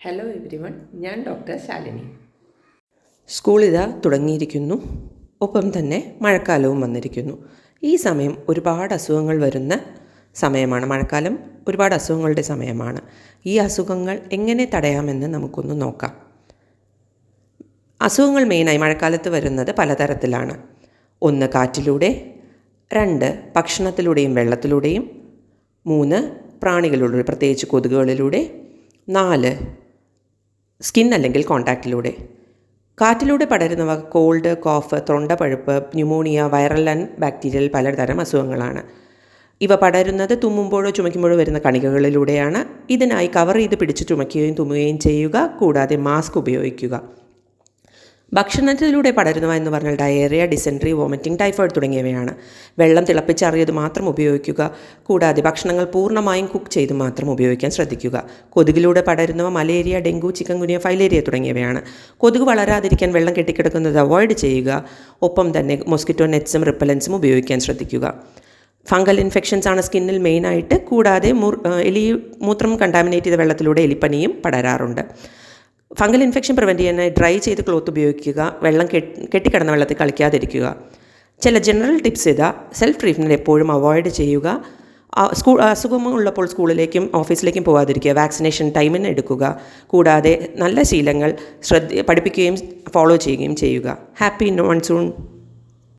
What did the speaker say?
Hello everyone, ഞാൻ doctor Shalini. സ്കൂളിതാ തുടങ്ങിയിരിക്കുന്നു. ഒപ്പം തന്നെ മഴക്കാലവും വന്നിരിക്കുന്നു. ഈ സമയം ഒരുപാട് അസുഖങ്ങൾ വരുന്ന സമയമാണ്. മഴക്കാലം ഒരുപാട് അസുഖങ്ങളുടെ സമയമാണ്. ഈ അസുഖങ്ങൾ എങ്ങനെ തടയാമെന്ന് നമുക്കൊന്ന് നോക്കാം. അസുഖങ്ങൾ മെയിനായി മഴക്കാലത്ത് വരുന്നത് പലതരത്തിലാണ്. 1 കാറ്റിലൂടെ, 2 ഭക്ഷണത്തിലൂടെയും വെള്ളത്തിലൂടെയും, 3 പ്രാണികളിലൂടെ പ്രത്യേകിച്ച് കൊതുകുകളിലൂടെ, 4 സ്കിൻ അല്ലെങ്കിൽ കോൺടാക്റ്റിലൂടെ. കാറ്റിലൂടെ പടരുന്നവ കോൾഡ്, കോഫ്, തൊണ്ടപ്പഴുപ്പ്, ന്യൂമോണിയ, വൈറൽ ആൻഡ് ബാക്ടീരിയൽ പലതരം അസുഖങ്ങളാണ്. ഇവ പടരുന്നത് തുമ്മുമ്പോഴോ ചുമയ്ക്കുമ്പോഴോ വരുന്ന കണികകളിലൂടെയാണ്. ഇതിനായി കവർ ചെയ്ത് പിടിച്ച് ചുമയ്ക്കുകയും തുമ്മുകയും ചെയ്യുക. കൂടാതെ മാസ്ക് ഉപയോഗിക്കുക. ഭക്ഷണത്തിലൂടെ പടരുന്നവ എന്ന് പറഞ്ഞാൽ ഡയേറിയ, ഡിസെൻട്രി, വോമിറ്റിംഗ്, ടൈഫോയിഡ് തുടങ്ങിയവയാണ്. വെള്ളം തിളപ്പിച്ചാറിയത് മാത്രം ഉപയോഗിക്കുക. കൂടാതെ ഭക്ഷണങ്ങൾ പൂർണ്ണമായും കുക്ക് ചെയ്ത് മാത്രം ഉപയോഗിക്കാൻ ശ്രദ്ധിക്കുക. കൊതുകിലൂടെ പടരുന്നവ മലേറിയ, ഡെങ്കു, ചിക്കൻഗുനിയ, ഫൈലേറിയ തുടങ്ങിയവയാണ്. കൊതുക് വളരാതിരിക്കാൻ വെള്ളം കെട്ടിക്കിടക്കുന്നത് അവോയ്ഡ് ചെയ്യുക. ഒപ്പം തന്നെ മോസ്കിറ്റോ നെറ്റ്സും റിപ്പലൻസും ഉപയോഗിക്കാൻ ശ്രദ്ധിക്കുക. ഫംഗൽ ഇൻഫെക്ഷൻസ് ആണ് സ്കിന്നിൽ മെയിനായിട്ട്. കൂടാതെ മൂത്രം കണ്ടാമിനേറ്റ് ചെയ്ത വെള്ളത്തിലൂടെ എലിപ്പനിയും പടരാറുണ്ട്. ഫംഗൽ ഇൻഫെക്ഷൻ പ്രിവെൻറ്റ് ചെയ്യാനായി ഡ്രൈ ചെയ്ത് ക്ലോത്ത് ഉപയോഗിക്കുക. വെള്ളം കെട്ടിക്കിടന്ന വെള്ളത്തിൽ കളിക്കാതിരിക്കുക. ചില ജനറൽ ടിപ്സ് ഇതാ. സെൽഫ് ട്രീറ്റ്മെൻറ്റ് എപ്പോഴും അവോയ്ഡ് ചെയ്യുക. അസുഖമുള്ളപ്പോൾ സ്കൂളിലേക്കും ഓഫീസിലേക്കും പോകാതിരിക്കുക. വാക്സിനേഷൻ ടൈമിന് എടുക്കുക. കൂടാതെ നല്ല ശീലങ്ങൾ പഠിപ്പിക്കുകയും ഫോളോ ചെയ്യുകയും ചെയ്യുക. Happy monsoon.